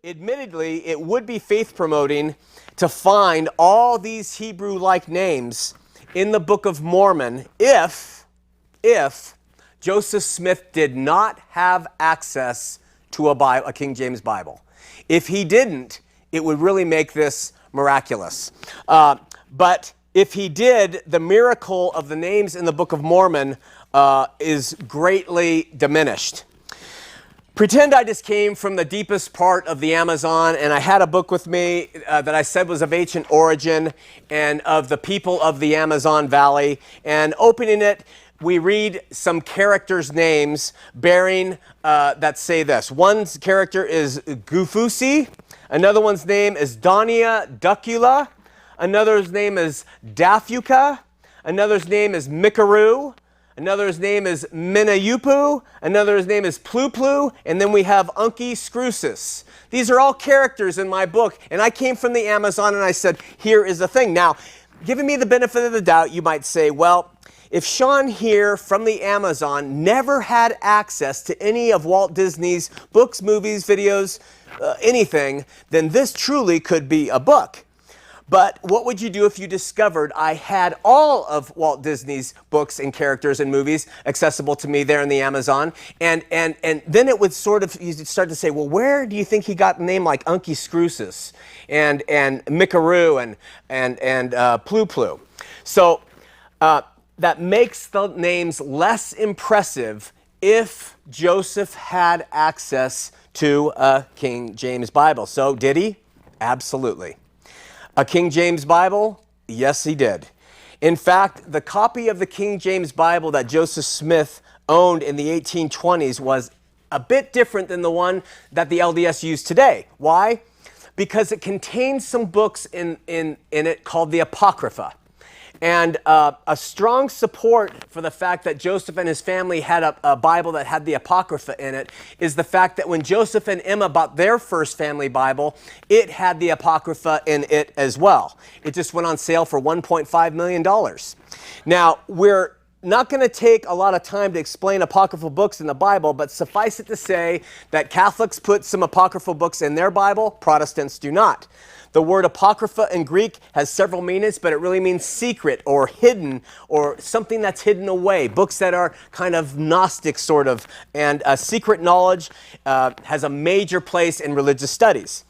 admittedly, it would be faith-promoting to find all these Hebrew-like names in the Book of Mormon if Joseph Smith did not have access to a King James Bible. If he didn't, it would really make this miraculous. But if he did, the miracle of the names in the Book of Mormon is greatly diminished. Pretend I just came from the deepest part of the Amazon and I had a book with me that I said was of ancient origin and of the people of the Amazon Valley. And opening it, we read some characters' names bearing that say this. One character is Gufusi. Another one's name is Donia Ducula. Another's name is Dafuka. Another's name is Mikaru. Another's name is Minayupu. Another's name is Pluplu. And then we have Unki Scrusis. These are all characters in my book. And I came from the Amazon and I said, here is the thing. Now, giving me the benefit of the doubt, you might say, well, if Sean here from the Amazon never had access to any of Walt Disney's books, movies, videos, anything, then this truly could be a book. But what would you do if you discovered I had all of Walt Disney's books and characters and movies accessible to me there in the Amazon? And then it would sort of, you'd start to say, well, where do you think he got a name like Unki Scrusis and Mikaru and Plu Plu? So that makes the names less impressive if Joseph had access to a King James Bible. So did he? Absolutely. A King James Bible? Yes, he did. In fact, the copy of the King James Bible that Joseph Smith owned in the 1820s was a bit different than the one that the LDS use today. Why? Because it contains some books in it called the Apocrypha. And a strong support for the fact that Joseph and his family had a Bible that had the Apocrypha in it is the fact that when Joseph and Emma bought their first family Bible, it had the Apocrypha in it as well. It just went on sale for $1.5 million. Now, we're not going to take a lot of time to explain apocryphal books in the Bible, but suffice it to say that Catholics put some apocryphal books in their Bible, Protestants do not. The word apocrypha in Greek has several meanings, but it really means secret or hidden or something that's hidden away. Books that are kind of Gnostic sort of, and secret knowledge has a major place in religious studies.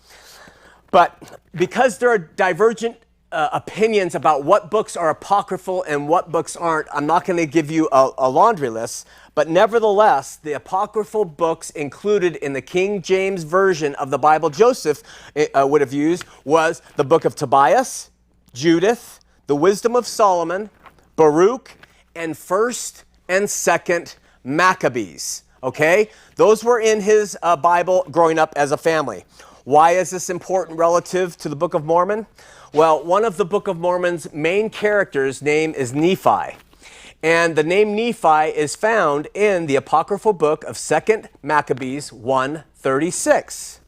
But because there are divergent opinions about what books are apocryphal and what books aren't, I'm not going to give you a laundry list, but nevertheless, the apocryphal books included in the King James Version of the Bible Joseph would have used was the Book of Tobias, Judith, the Wisdom of Solomon, Baruch, and 1st and 2nd Maccabees. Okay? Those were in his Bible growing up as a family. Why is this important relative to the Book of Mormon? Well, one of the Book of Mormon's main characters' name is Nephi. And the name Nephi is found in the apocryphal book of 2nd Maccabees 1:36.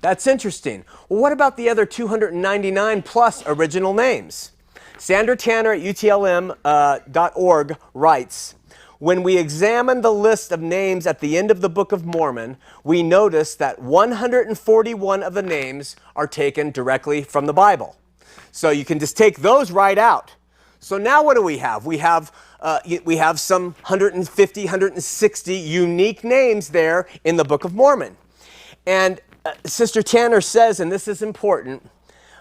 That's interesting. Well, what about the other 299 plus original names? Sandra Tanner at utlm.org writes, when we examine the list of names at the end of the Book of Mormon, we notice that 141 of the names are taken directly from the Bible. So you can just take those right out. So now what do we have? We have some 150, 160 unique names there in the Book of Mormon. And Sister Tanner says, and this is important,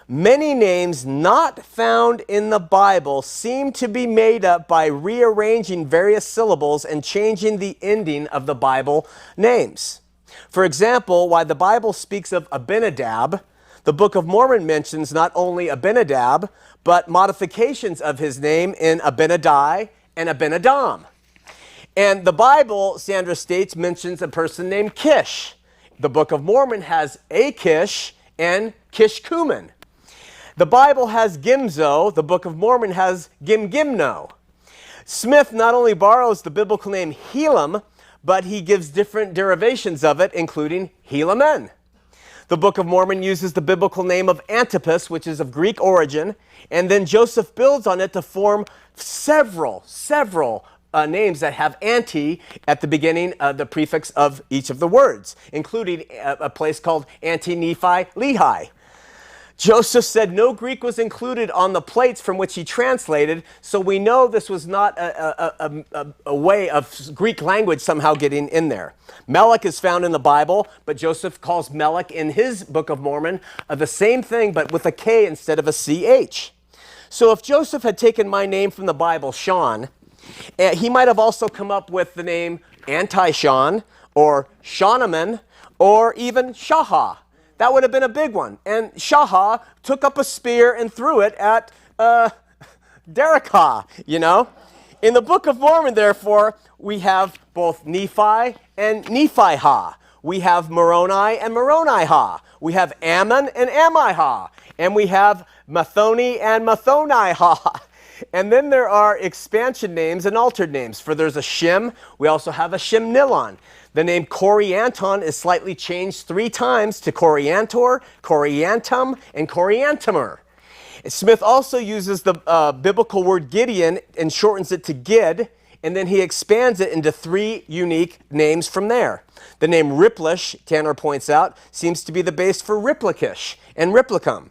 many names not found in the Bible seem to be made up by rearranging various syllables and changing the ending of the Bible names. For example, while the Bible speaks of Abinadab, the Book of Mormon mentions not only Abinadab, but modifications of his name in Abinadi and Abinadam. And the Bible, Sandra states, mentions a person named Kish. The Book of Mormon has Achish and Kishkumen. The Bible has Gimzo. The Book of Mormon has Gimgimno. Smith not only borrows the biblical name Helam, but he gives different derivations of it, including Helamen. The Book of Mormon uses the biblical name of Antipas, which is of Greek origin, and then Joseph builds on it to form several names that have anti at the beginning of the prefix of each of the words, including a place called Anti-Nephi-Lehi. Joseph said no Greek was included on the plates from which he translated, so we know this was not a way of Greek language somehow getting in there. Melech is found in the Bible, but Joseph calls Melech in his Book of Mormon the same thing, but with a K instead of a CH. So if Joseph had taken my name from the Bible, Sean, he might have also come up with the name Anti-Sean, or Shaunaman, or even Shaha. That would have been a big one. And Shaha took up a spear and threw it at Derekah, you know. In the Book of Mormon, therefore, we have both Nephi and Nephi-ha. We have Moroni and Moroni-ha. We have Ammon and Ammi-ha. And we have Mathoni and Mathoni-ha. And then there are expansion names and altered names. For there's a Shem, we also have a Shemnilon. The name Corianton is slightly changed 3 times to Coriantor, Coriantum, and Coriantumer. Smith also uses the biblical word Gideon and shortens it to Gid, and then he expands it into 3 unique names from there. The name Riplish, Tanner points out, seems to be the base for Riplikish and Replicum.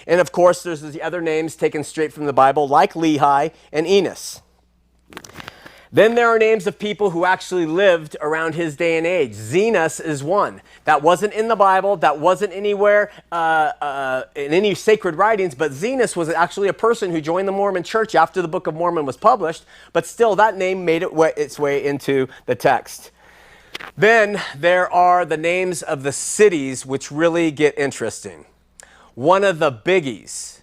And of course, there's the other names taken straight from the Bible, like Lehi and Enos. Then there are names of people who actually lived around his day and age. Zenos is one. That wasn't in the Bible. That wasn't anywhere in any sacred writings. But Zenos was actually a person who joined the Mormon church after the Book of Mormon was published. But still, that name made its way into the text. Then there are the names of the cities which really get interesting. One of the biggies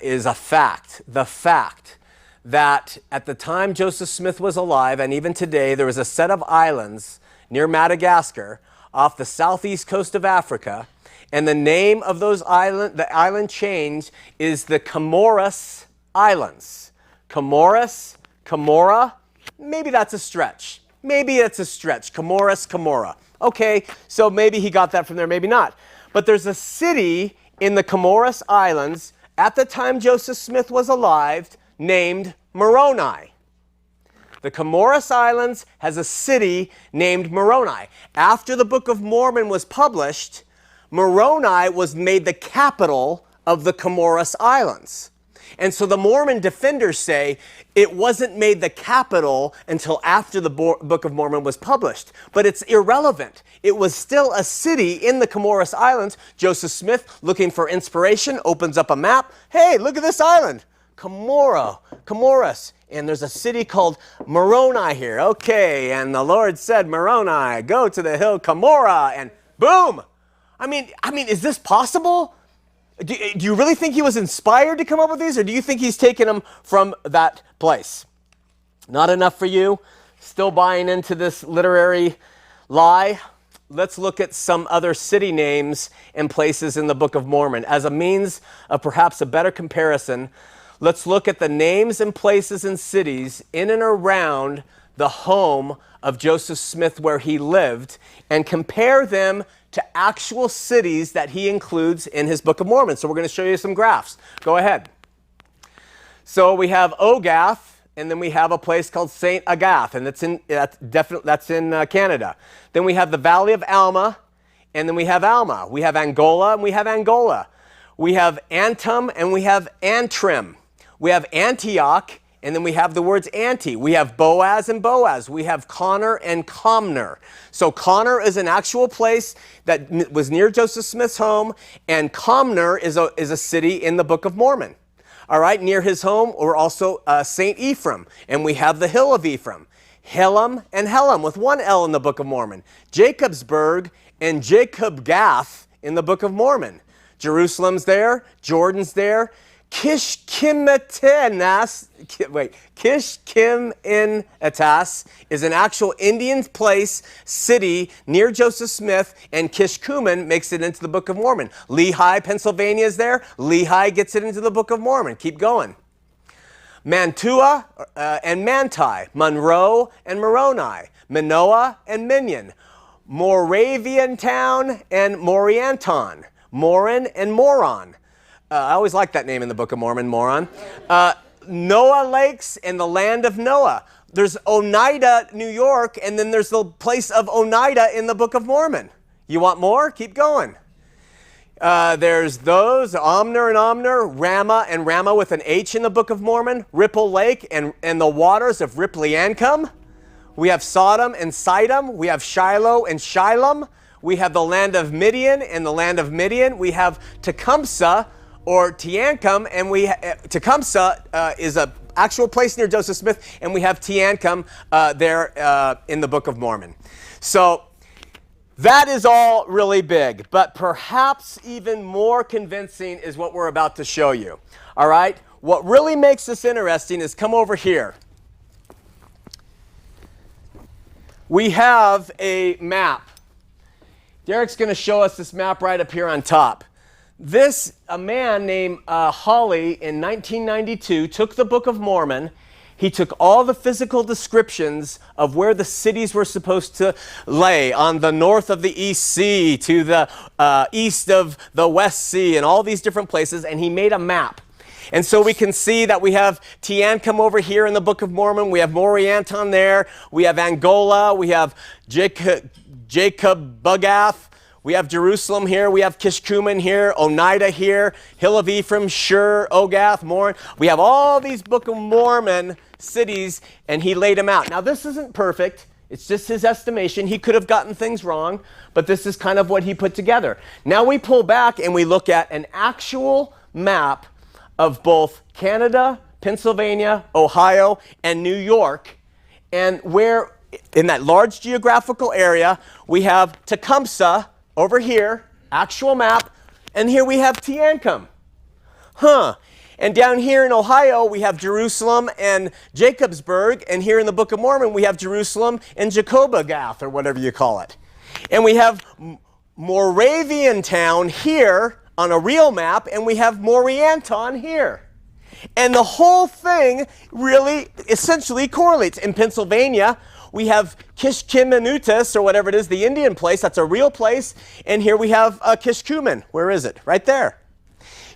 is a fact. The fact that at the time Joseph Smith was alive, and even today, there was a set of islands near Madagascar off the southeast coast of Africa, and the name of those the island change is the Comoros Islands. Comoros, Comora, maybe that's a stretch. Maybe it's a stretch. Comoros, Comora. Okay, so maybe he got that from there, maybe not. But there's a city in the Comoros Islands at the time Joseph Smith was alive named Moroni. The Comoros Islands has a city named Moroni. After the Book of Mormon was published, Moroni was made the capital of the Comoros Islands. And so the Mormon defenders say it wasn't made the capital until after the Book of Mormon was published. But it's irrelevant. It was still a city in the Comoros Islands. Joseph Smith, looking for inspiration, opens up a map. Hey, look at this island. Comoros, and there's a city called Moroni here. Okay, and the Lord said, Moroni, go to the hill Comora, and boom! I mean, is this possible? Do you really think he was inspired to come up with these, or do you think he's taken them from that place? Not enough for you? Still buying into this literary lie? Let's look at some other city names and places in the Book of Mormon. As a means of perhaps a better comparison, let's look at the names and places and cities in and around the home of Joseph Smith where he lived and compare them to actual cities that he includes in his Book of Mormon. So we're going to show you some graphs. Go ahead. So we have Ogath, and then we have a place called St. Agath, and that's in Canada. Then we have the Valley of Alma, and then we have Alma. We have Angola, and we have Angola. We have Antum, and we have Antrim. We have Antioch, and then we have the words anti. We have Boaz and Boaz. We have Connor and Comner. So Connor is an actual place that was near Joseph Smith's home, and Comner is a city in the Book of Mormon. All right, near his home, or also St. Ephraim, and we have the hill of Ephraim. Helam and Helam with one L in the Book of Mormon. Jacobsburg and Jacob Gath in the Book of Mormon. Jerusalem's there, Jordan's there. Kishkimetanas is an actual Indian place, city near Joseph Smith, and Kishkumen makes it into the Book of Mormon. Lehi, Pennsylvania is there. Lehi gets it into the Book of Mormon. Keep going. Mantua and Manti, Monroe and Moroni, Manoah and Minion, Moravian Town and Morianton, Morin and Moron. I always like that name in the Book of Mormon, Moron. Noah Lakes and the land of Noah. there's Oneida, New York, and then there's the place of Oneida in the Book of Mormon. You want more? Keep going. There's those, Omner and Omner, Ramah and Ramah with an H in the Book of Mormon, Ripple Lake and the waters of Ripley-Ancum. We have Sodom and Sidom. We have Shiloh and Shilom. We have the land of Midian and the land of Midian. We have Tecumseh or Teancum, and Tecumseh is a actual place near Joseph Smith, and we have Teancum there in the Book of Mormon. So that is all really big, but perhaps even more convincing is what we're about to show you. All right? What really makes this interesting is come over here. We have a map. Derek's going to show us this map right up here on top. A man named Hawley in 1992 took the Book of Mormon. He took all the physical descriptions of where the cities were supposed to lay on the north of the East Sea to the east of the West Sea and all these different places, and he made a map. And so we can see that we have Teancum over here in the Book of Mormon. We have Morianton there. We have Angola. We have Jacob Bugath. We have Jerusalem here. We have Kishkumen here. Oneida here. Hill of Ephraim, Shur, Ogath, Morin. We have all these Book of Mormon cities, and he laid them out. Now, this isn't perfect. It's just his estimation. He could have gotten things wrong, but this is kind of what he put together. Now we pull back and we look at an actual map of both Canada, Pennsylvania, Ohio, and New York, and where in that large geographical area we have Tecumseh over here, actual map, and here we have Teancum. And down here in Ohio we have Jerusalem and Jacobsburg, and here in the Book of Mormon we have Jerusalem and Jacobagath, or whatever you call it. And we have Moravian Town here on a real map, and we have Morianton here. And the whole thing really essentially correlates. In Pennsylvania, we have Kishkimenutis, or whatever it is, the Indian place. That's a real place. And here we have Kishkumen. Where is it? Right there.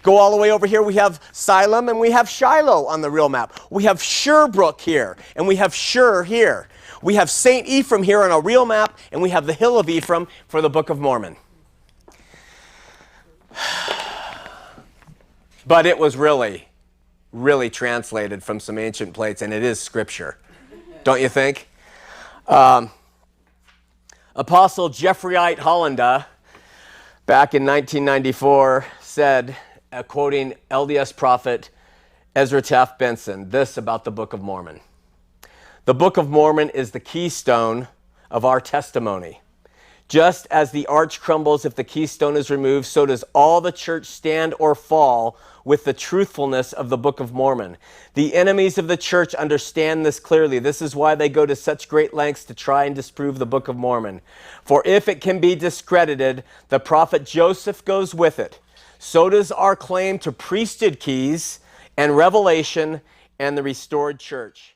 Go all the way over here. We have Siloam, and we have Shiloh on the real map. We have Sherbrooke here, and we have Shur here. We have St. Ephraim here on a real map, and we have the Hill of Ephraim for the Book of Mormon. But it was really, really translated from some ancient plates, and it is scripture. Don't you think? Apostle Jeffreyite Hollanda, back in 1994, said, quoting LDS prophet Ezra Taft Benson, this about the Book of Mormon. The Book of Mormon is the keystone of our testimony. Just as the arch crumbles if the keystone is removed, so does all the church stand or fall with the truthfulness of the Book of Mormon. The enemies of the church understand this clearly. This is why they go to such great lengths to try and disprove the Book of Mormon. For if it can be discredited, the prophet Joseph goes with it. So does our claim to priesthood keys and revelation and the restored church.